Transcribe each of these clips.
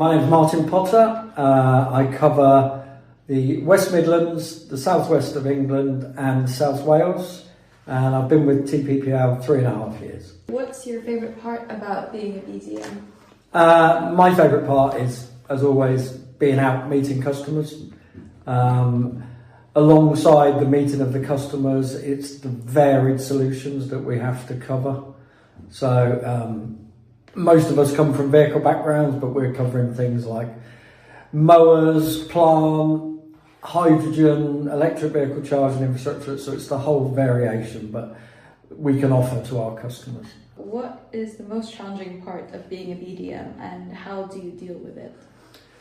My name's Martin Potter. I cover the West Midlands, the southwest of England and South Wales, and I've been with TPPL 3.5 years. What's your favourite part about being a BDM? My favourite part is, as always, being out meeting customers. Alongside the meeting of the customers, it's the varied solutions that we have to cover. So most of us come from vehicle backgrounds, but we're covering things like mowers, plant, hydrogen, electric vehicle charging infrastructure. So it's the whole variation, but we can offer to our customers. What is the most challenging part of being a BDM and how do you deal with it?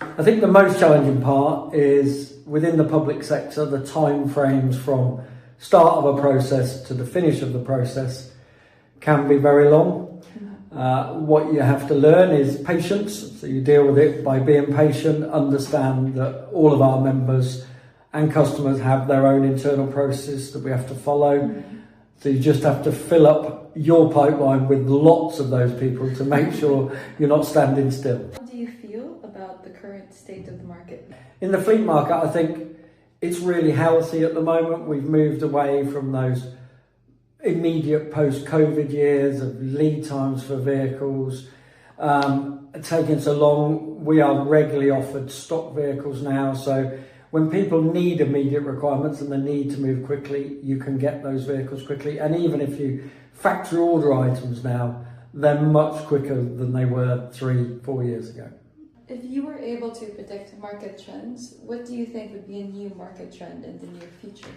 I think the most challenging part is within the public sector, the time frames from start of a process to the finish of the process can be very long. What you have to learn is patience. So you deal with it by being patient, understand that all of our members and customers have their own internal process that we have to follow. So you just have to fill up your pipeline with lots of those people to make sure you're not standing still. How do you feel about the current state of the market? In the fleet market, I think it's really healthy at the moment. We've moved away from those immediate post-COVID years of lead times for vehicles taking so long. We are regularly offered stock vehicles now, so when people need immediate requirements and the need to move quickly, you can get those vehicles quickly. And even if you factory order items now, they're much quicker than they were 3-4 years ago. If you were able to predict market trends, what do you think would be a new market trend in the near future?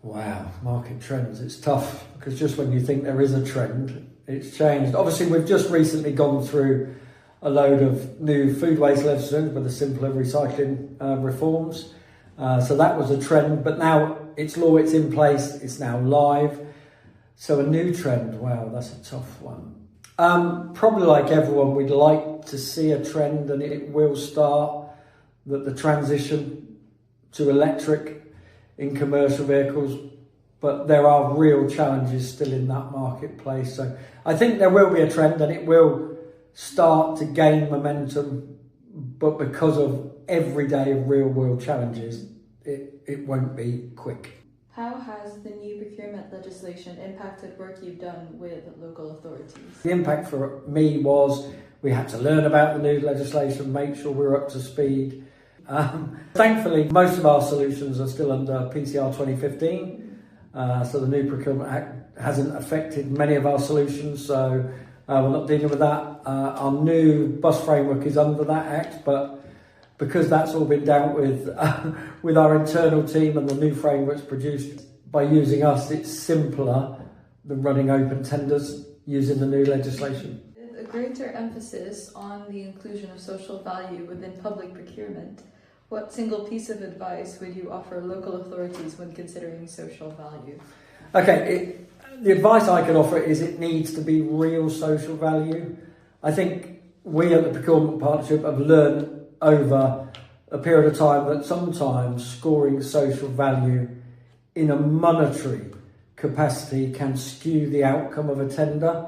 Wow, market trends, it's tough because just when you think there is a trend, it's changed. Obviously, we've just recently gone through a load of new food waste legislation with the simpler recycling reforms. So that was a trend, but now it's law, it's in place, it's now live. So a new trend, wow, that's a tough one. Probably like everyone, we'd like to see a trend, and it will start, that the transition to electric in commercial vehicles, but there are real challenges still in that marketplace. So I think there will be a trend and it will start to gain momentum, but because of every day of real world challenges, it won't be quick. How has the new procurement legislation impacted work you've done with local authorities? The impact for me was we had to learn about the new legislation, make sure we were up to speed. Thankfully, most of our solutions are still under PCR 2015, so the new Procurement Act hasn't affected many of our solutions, so we're not dealing with that. Our new bus framework is under that Act, but because that's all been dealt with with our internal team and the new framework's produced by using us, it's simpler than running open tenders using the new legislation. With a greater emphasis on the inclusion of social value within public procurement, what single piece of advice would you offer local authorities when considering social value? Okay, the advice I can offer is it needs to be real social value. I think we at the Procurement Partnership have learned over a period of time that sometimes scoring social value in a monetary capacity can skew the outcome of a tender,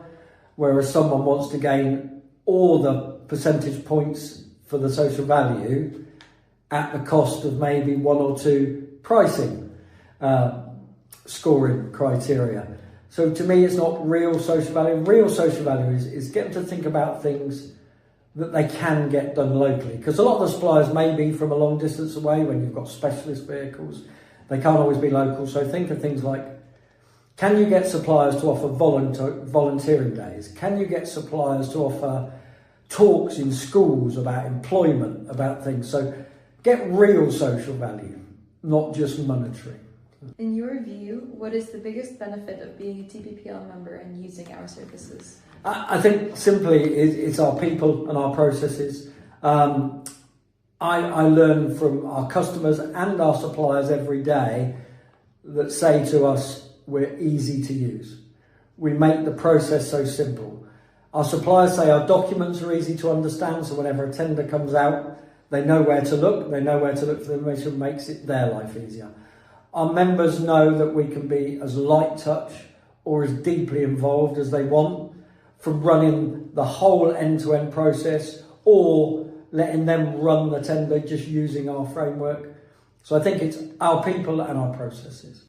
whereas someone wants to gain all the percentage points for the social value at the cost of maybe 1 or 2 pricing scoring criteria. So to me, it's not real social value. Real social value is getting to think about things that they can get done locally. Because a lot of the suppliers may be from a long distance away when you've got specialist vehicles. They can't always be local. So think of things like, can you get suppliers to offer volunteering days? Can you get suppliers to offer talks in schools about employment, about things? So get real social value, not just monetary. In your view, what is the biggest benefit of being a TPPL member and using our services? I think simply it's our people and our processes. I learn from our customers and our suppliers every day that say to us, we're easy to use. We make the process so simple. Our suppliers say our documents are easy to understand, so whenever a tender comes out, they know where to look. They know where to look for the information, makes it their life easier. Our members know that we can be as light touch or as deeply involved as they want, from running the whole end-to-end process or letting them run the tender, just using our framework. So I think it's our people and our processes.